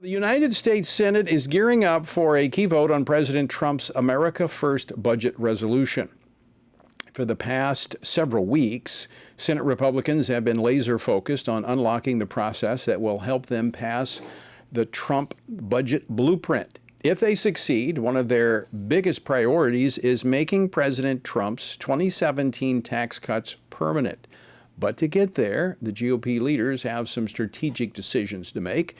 The United States Senate is gearing up for a key vote on President Trump's America First budget resolution. For the past several weeks, Senate Republicans have been laser focused on unlocking the process that will help them pass the Trump budget blueprint. If they succeed, one of their biggest priorities is making President Trump's 2017 tax cuts permanent. But to get there, the GOP leaders have some strategic decisions to make.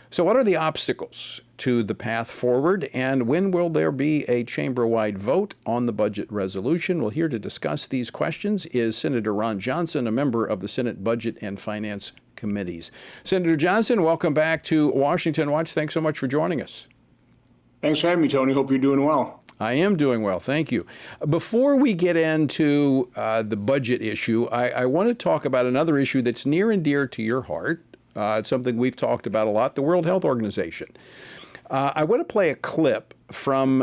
So what are the obstacles to the path forward, and when will there be a chamber-wide vote on the budget resolution? Well, here to discuss these questions is Senator Ron Johnson, a member of the Senate Budget and Finance Committees. Senator Johnson, welcome back to Washington Watch. Thanks so much for joining us. Thanks for having me, Tony. Hope you're doing well. I am doing well, thank you. Before we get into the budget issue, I want to talk about another issue that's near and dear to your heart. It's something we've talked about a lot, the World Health Organization. I want to play a clip from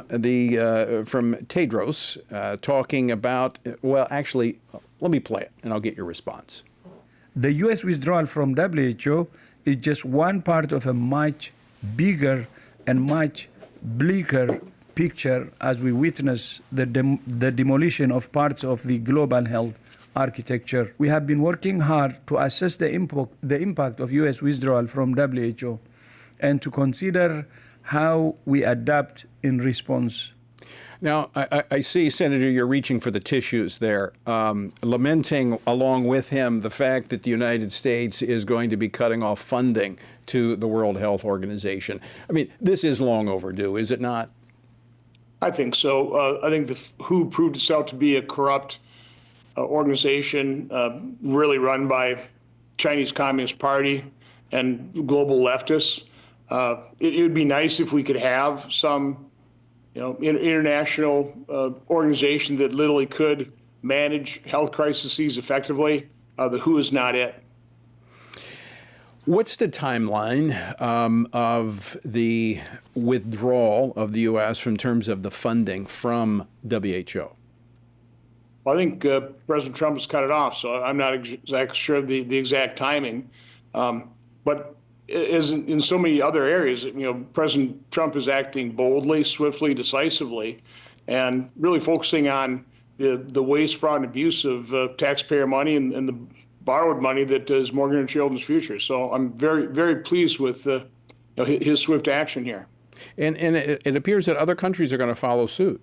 Tedros talking about, well, actually, let me play it and I'll get your response. The U.S. withdrawal from WHO is just one part of a much bigger and much bleaker picture as we witness the demolition of parts of the global health architecture. We have been working hard to assess the impact of U.S. withdrawal from WHO and to consider how we adapt in response. Now, I see, Senator, you're reaching for the tissues there, lamenting along with him the fact that the United States is going to be cutting off funding to the World Health Organization. I mean, this is long overdue, is it not? I think so. I think the WHO proved itself to be a corrupt organization, really run by Chinese Communist Party and global leftists. It would be nice if we could have some, international organization that literally could manage health crises effectively. The WHO is not it. What's the timeline of the withdrawal of the U.S. in terms of the funding from WHO? Well, I think President Trump has cut it off, so I'm not exactly sure of the exact timing. But as in so many other areas, President Trump is acting boldly, swiftly, decisively, and really focusing on the waste, fraud, and abuse of taxpayer money and the borrowed money that is mortgaging children's future. So I'm very, very pleased with his swift action here. And it appears that other countries are going to follow suit.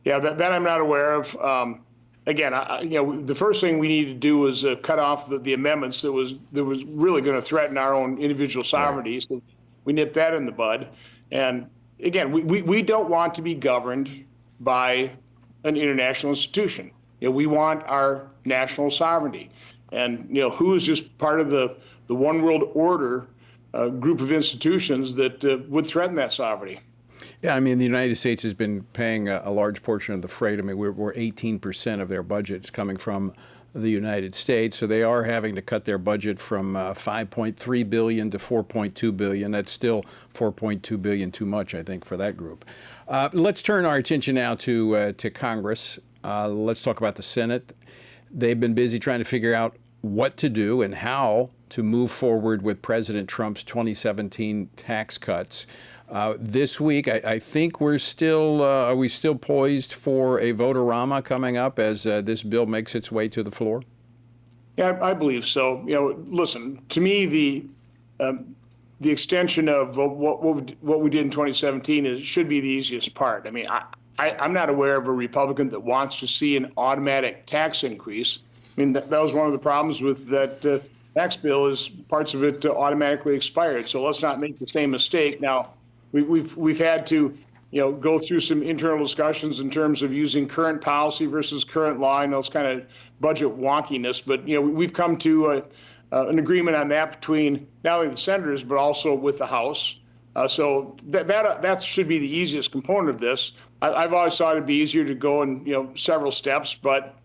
Yeah, that I'm not aware of. Again, the first thing we need to do is cut off the amendments that was really going to threaten our own individual sovereignty. Right. So we nip that in the bud. And again, we don't want to be governed by an international institution. We want our national sovereignty. And WHO is just part of the one world order group of institutions that would threaten that sovereignty. Yeah, I mean, the United States has been paying a large portion of the freight. I mean, we're 18% of their budget is coming from the United States, so they are having to cut their budget from $5.3 billion to $4.2 billion. That's still $4.2 billion too much, I think, for that group. Let's turn our attention now to Congress. Let's talk about the Senate. They've been busy trying to figure out what to do and how to move forward with President Trump's 2017 tax cuts. This week, I think are we still poised for a vote-a-rama coming up as this bill makes its way to the floor? Yeah, I believe so. Listen, to me, the extension of what we did in 2017 should be the easiest part. I mean, I'm not aware of a Republican that wants to see an automatic tax increase. I mean, that was one of the problems with that tax bill is parts of it automatically expired. So let's not make the same mistake. Now, we've had to go through some internal discussions in terms of using current policy versus current law and those kind of budget wonkiness. But we've come to an agreement on that between not only the senators but also with the House. So that should be the easiest component of this. I've always thought it'd be easier to go in several steps, but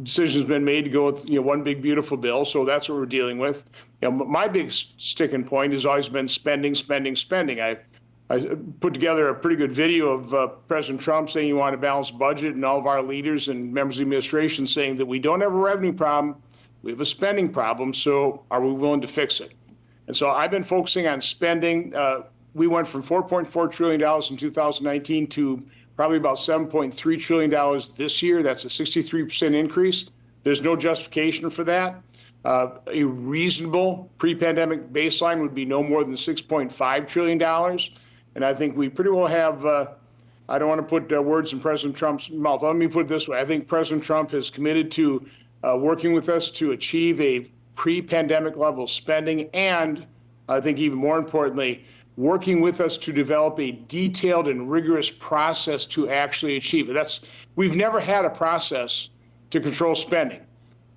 decision's been made to go with one big beautiful bill. So that's what we're dealing with. My big sticking point has always been spending. I put together a pretty good video of President Trump saying he wanted a balanced budget, and all of our leaders and members of the administration saying that we don't have a revenue problem, we have a spending problem. So are we willing to fix it? And so I've been focusing on spending. We went from $4.4 trillion in 2019 to probably about $7.3 trillion this year. That's a 63% increase. There's no justification for that. A reasonable pre-pandemic baseline would be no more than $6.5 trillion. And I think we pretty well have, I don't want to put words in President Trump's mouth. Let me put it this way. I think President Trump has committed to working with us to achieve a pre-pandemic level spending, and I think even more importantly, working with us to develop a detailed and rigorous process to actually achieve it. We've never had a process to control spending.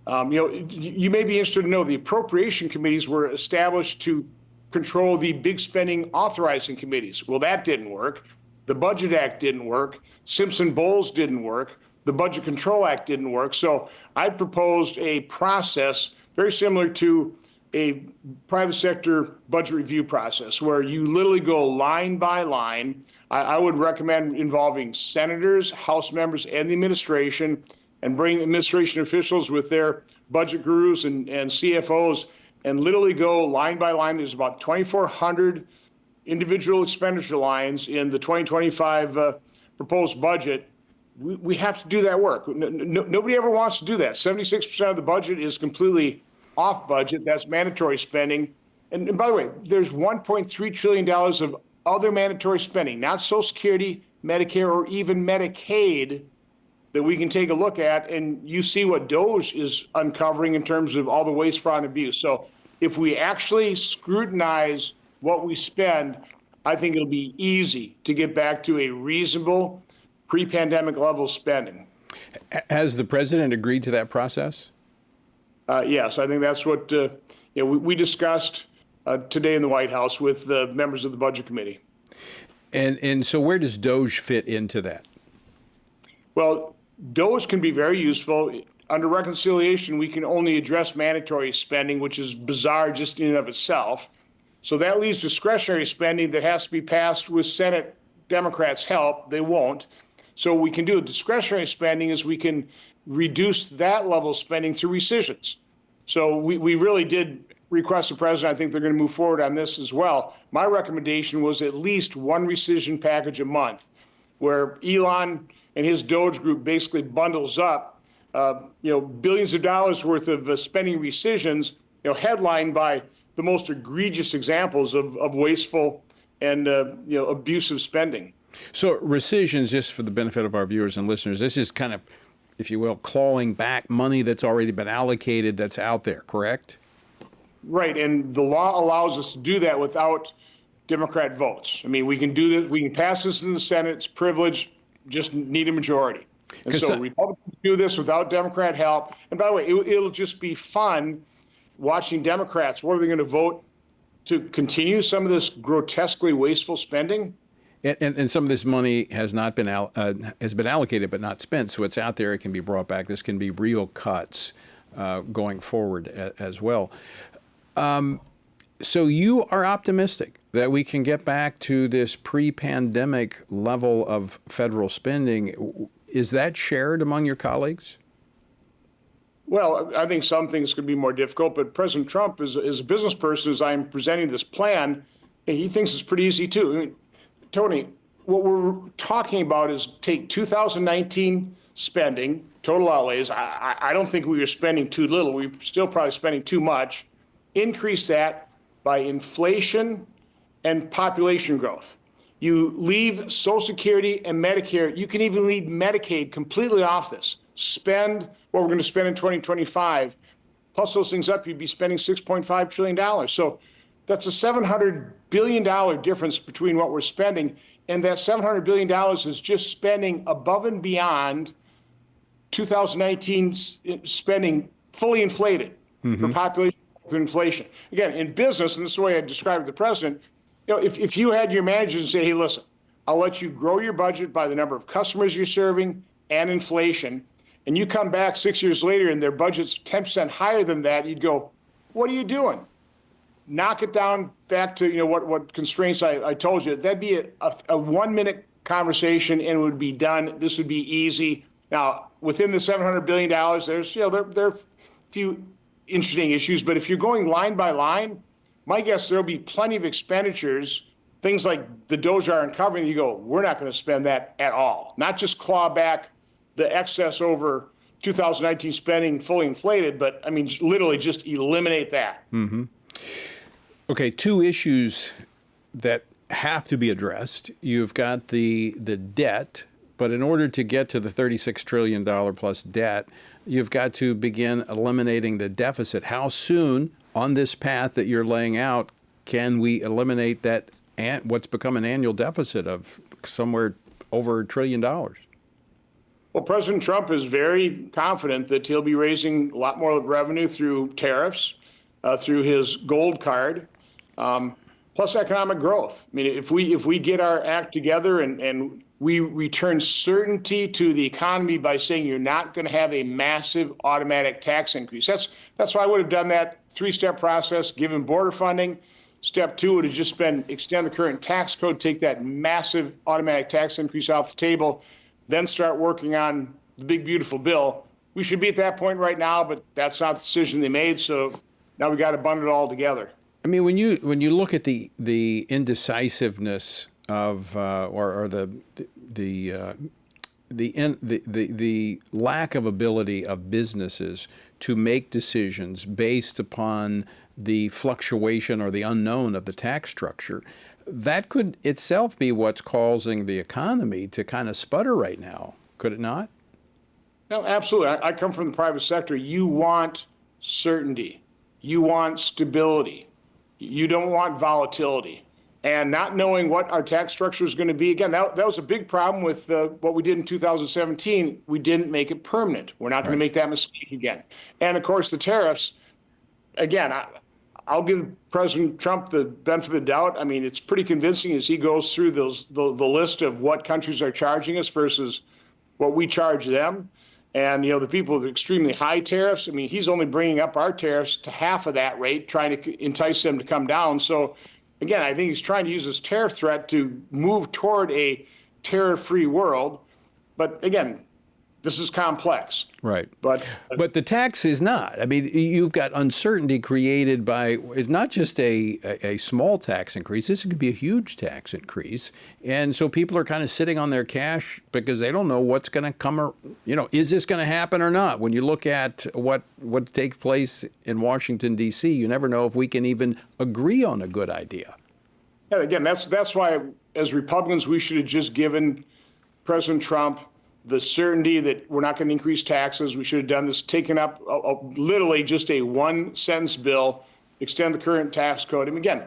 You may be interested to know the appropriation committees were established to control the big spending authorizing committees. Well, that didn't work. The Budget Act didn't work. Simpson-Bowles didn't work. The Budget Control Act didn't work. So I proposed a process very similar to a private sector budget review process where you literally go line by line. I would recommend involving senators, House members, and the administration, and bring administration officials with their budget gurus and CFOs and literally go line by line. There's about 2,400 individual expenditure lines in the 2025 proposed budget. We have to do that work. Nobody ever wants to do that. 76% of the budget is completely off budget. That's mandatory spending. And by the way, there's $1.3 trillion of other mandatory spending, not Social Security, Medicare, or even Medicaid, that we can take a look at. And you see what DOGE is uncovering in terms of all the waste, fraud, and abuse. So if we actually scrutinize what we spend, I think it'll be easy to get back to a reasonable pre-pandemic level spending. Has the president agreed to that process? Yes, I think that's what we discussed today in the White House with the members of the Budget Committee. And so where does DOGE fit into that? Well, DOGE can be very useful. Under reconciliation, we can only address mandatory spending, which is bizarre just in and of itself. So that leaves discretionary spending that has to be passed with Senate Democrats' help. They won't. So what we can do with discretionary spending is we can reduce that level of spending through rescissions. So we really did request the president. I think they're going to move forward on this as well. My recommendation was at least one rescission package a month, where Elon and his DOGE group basically bundles up, billions of dollars worth of spending rescissions, headlined by the most egregious examples of wasteful and abusive spending. So rescissions, just for the benefit of our viewers and listeners, this is kind of, if you will, clawing back money that's already been allocated that's out there, correct? Right, and the law allows us to do that without Democrat votes. I mean, we can do this, we can pass this in the Senate, it's privileged, just need a majority. And so Republicans do this without Democrat help. And by the way, it'll just be fun watching Democrats. What are they going to vote to continue some of this grotesquely wasteful spending? And some of this money has not been has been allocated but not spent, so it's out there. It can be brought back. This can be real cuts going forward as well. So you are optimistic that we can get back to this pre-pandemic level of federal spending. Is that shared among your colleagues? Well, I think some things could be more difficult, but President Trump, as a business person, as I'm presenting this plan, he thinks it's pretty easy too. I mean, Tony, what we're talking about is take 2019 spending, total outlays. I don't think we were spending too little. We're still probably spending too much. Increase that by inflation and population growth. You leave Social Security and Medicare. You can even leave Medicaid completely off this. Spend what we're going to spend in 2025. Plus those things up, you'd be spending $6.5 trillion. So that's a $700 billion difference between what we're spending. And that $700 billion is just spending above and beyond 2019 spending fully inflated for population with inflation. Again, in business, and this is the way I described it to the president, if you had your managers and say, hey, listen, I'll let you grow your budget by the number of customers you're serving and inflation, and you come back 6 years later and their budget's 10% higher than that, you'd go, what are you doing? Knock it down back to what constraints I told you. That'd be a 1 minute conversation and it would be done. This would be easy. Now, within the $700 billion, there's there are a few interesting issues, but if you're going line by line, my guess there'll be plenty of expenditures, things like the DOGE are uncovering. You go, we're not going to spend that at all. Not just claw back the excess over 2019 spending fully inflated, but I mean, literally just eliminate that. Okay, two issues that have to be addressed. You've got the debt, but in order to get to the $36 trillion plus debt, you've got to begin eliminating the deficit. How soon on this path that you're laying out can we eliminate that, what's become an annual deficit of somewhere over $1 trillion? Well, President Trump is very confident that he'll be raising a lot more revenue through tariffs, through his gold card, plus economic growth. I mean, if we get our act together and we return certainty to the economy by saying you're not going to have a massive automatic tax increase. That's why I would have done that three-step process, given border funding. Step two would have just been extend the current tax code, take that massive automatic tax increase off the table, then start working on the big, beautiful bill. We should be at that point right now, but that's not the decision they made. So now we got to bundle it all together. I mean, when you look at the indecisiveness of or the lack of ability of businesses to make decisions based upon the fluctuation or the unknown of the tax structure, that could itself be what's causing the economy to kind of sputter right now, could it not? No, absolutely. I come from the private sector. You want certainty. You want stability. You don't want volatility. And not knowing what our tax structure is going to be, again, that was a big problem with what we did in 2017. We didn't make it permanent. We're not going to make that mistake again. And, of course, the tariffs, again, I'll give President Trump the benefit of the doubt. I mean, it's pretty convincing as he goes through the list of what countries are charging us versus what we charge them. And, you know, the people with extremely high tariffs, I mean, he's only bringing up our tariffs to half of that rate, trying to entice them to come down. So, again, I think he's trying to use this tariff threat to move toward a tariff-free world. But, again, this is complex. Right. But the tax is not. I mean, you've got uncertainty created by, it's not just a small tax increase. This could be a huge tax increase. And so people are kind of sitting on their cash because they don't know what's going to come, or, you know, is this going to happen or not? When you look at what takes place in Washington, D.C., you never know if we can even agree on a good idea. Yeah, again, that's why, as Republicans, we should have just given President Trump the certainty that we're not going to increase taxes. We should have done this, taken up literally just a one-sentence bill, extend the current tax code. And again,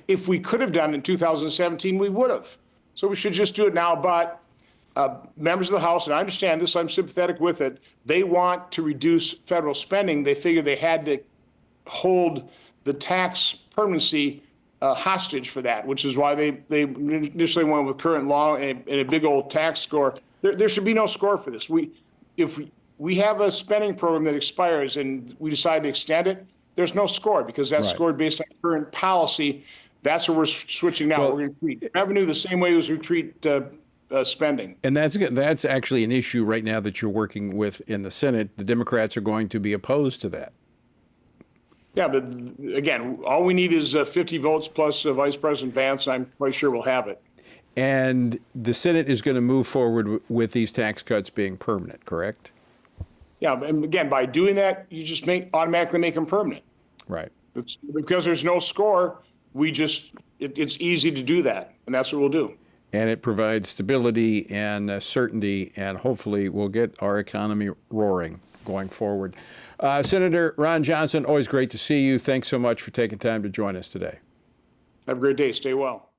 if we could have done it in 2017, we would have. So we should just do it now. But members of the House, and I understand this, I'm sympathetic with it, they want to reduce federal spending. They figured they had to hold the tax permanency hostage for that, which is why they initially went with current law and a big old tax score. There should be no score for this. If we have a spending program that expires and we decide to extend it, there's no score because that's scored based on current policy. That's where we're switching now. We're going to treat revenue the same way as we treat spending. And that's actually an issue right now that you're working with in the Senate. The Democrats are going to be opposed to that. Yeah, but again, all we need is 50 votes plus Vice President Vance. I'm quite sure we'll have it. And the Senate is going to move forward with these tax cuts being permanent, correct? Yeah, and again, by doing that, you just automatically make them permanent. Right. It's because there's no score, it's easy to do that, and that's what we'll do. And it provides stability and certainty, and hopefully we'll get our economy roaring going forward. Senator Ron Johnson, always great to see you. Thanks so much for taking time to join us today. Have a great day. Stay well.